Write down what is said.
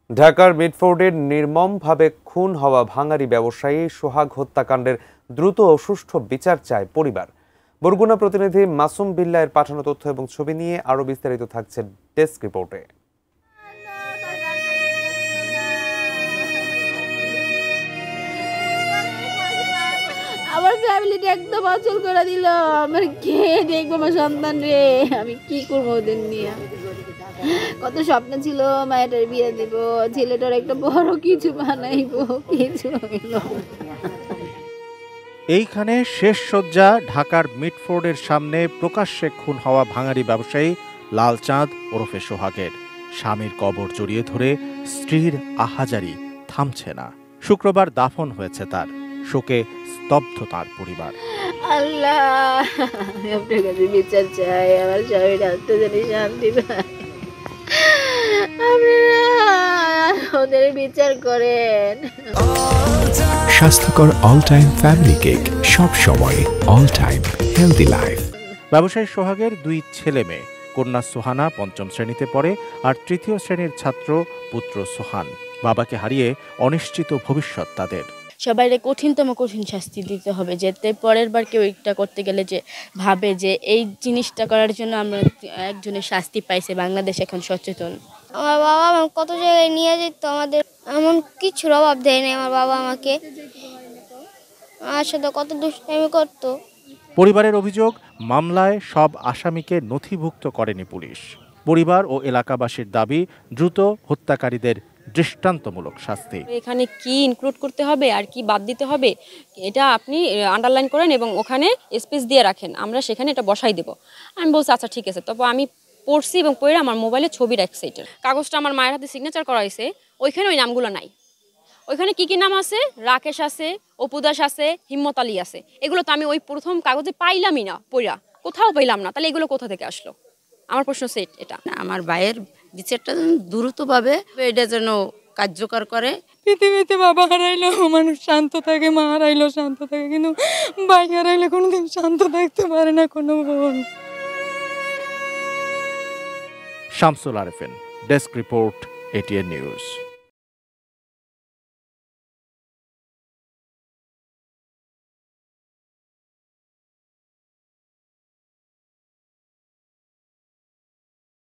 ঢাকার মিটফোর্ডের নির্মমভাবে খুন হওয়া ভাঙারি ব্যবসায়ী সোহাগ হত্যাকাণ্ডের দ্রুত ও সুষ্ঠু বিচার চায় পরিবার। বরগুনা প্রতিনিধি মাসুম বিল্লাহের পাঠানো তথ্য এবং ছবি নিয়ে আরো বিস্তারিত থাকছে ডেস্ক রিপোর্টে। আমার ফ্যামিলিটা একদম অচল করে দিল। আমার কে দেখবো আমার সন্তান রে? আমি কি করবো ওদের নিয়ে? কত স্বপ্ন ছিল, মায়ের বিয়ে দিব, ছেলেটার একটা বড় কিছু বানাইবো, কিছু হইলো। এইখানে শেষ শয্যা ঢাকার মিটফোর্ডের সামনে প্রকাশ্যে খুন হওয়া ভাঙারি ব্যবসায়ী লালচাঁদ ওরফে সোহাগের। স্বামীর কবর জড়িয়ে ধরে স্ত্রীর আহাজারি থামছে না। শুক্রবার দাফন হয়েছে তার। শোকে স্তব্ধ তার পরিবার। আল্লাহ, আপনার কাছে বিচার চাই, আমার স্বামীর আত্মজনী শান্তি পায়। ওদের বিচার করেন। স্বাস্থ্যকর অল টাইম ফ্যামিলি কেক, সব সময় অল টাইম হেলদি লাইফ। ব্যবসায়ী সোহাগের দুই ছেলে মেয়ে, কন্যা সোহানা ৫ম শ্রেণীতে পড়ে আর ৩য় শ্রেণীর ছাত্র পুত্র সোহান। বাবাকে হারিয়ে অনিশ্চিত ভবিষ্যৎ তাদের। সবাইরে কঠিন শাস্তি দিতে হবে, যাতে পরের বার কেউ এটা করতে গেলে যে ভাবে যে এই জিনিসটা করার জন্য আমরা একজনের শাস্তি পাইছে। বাংলাদেশ এখন সচেতন। আমার বাবা কত জায়গায় নিয়ে যেত, আমাদের এমন কিছুর অভাব দেয়নি। আমার বাবা আমাকে আমার সাথে কত দুষ্টামি করতো। পরিবারের অভিযোগ, মামলায় সব আসামিকে নথিভুক্ত করেনি পুলিশ। পরিবার ও এলাকাবাসীর দাবি দ্রুত হত্যাকারীদের দৃষ্টান্তমূলক শাস্তি। এখানে কি ইনক্লুড করতে হবে আর কি বাদ দিতে হবে এটা আপনি আন্ডারলাইন করেন এবং ওখানে স্পেস দিয়ে রাখেন, আমরা সেখানে এটা বসাই দেব। আমি বলছি আচ্ছা ঠিক আছে। তবে আমি পড়ছি এবং পড়ে আমার মোবাইলে ছবি রাখছি। এটার কাগজটা আমার মায়ের হাতে সিগনেচার করা হয়েছে, ওইখানে ওই নামগুলো নাই। ওইখানে কি কি নাম আছে? রাকেশ আছে, অপুদাস আছে, হিম্মত আলী আছে। এগুলো তো আমি ওই প্রথম কাগজে পাইলামই না, পড়া কোথাও পাইলাম না। তাহলে এগুলো কোথা থেকে আসলো? আমার প্রশ্ন সেট এটা। আমার ভাইয়ের বিচারটা দ্রুতভাবে এটা যেন কার্যকর করে। পৃথিবীতে বাবা হারাইলেও মানুষ শান্ত থাকে, মা হারাইলেও শান্ত থাকে, কিন্তু ভাই হারাইলে কোনোদিন শান্ত থাকতে পারে না কোনো বোন। Shamsul Arefin, desk report, ATN news.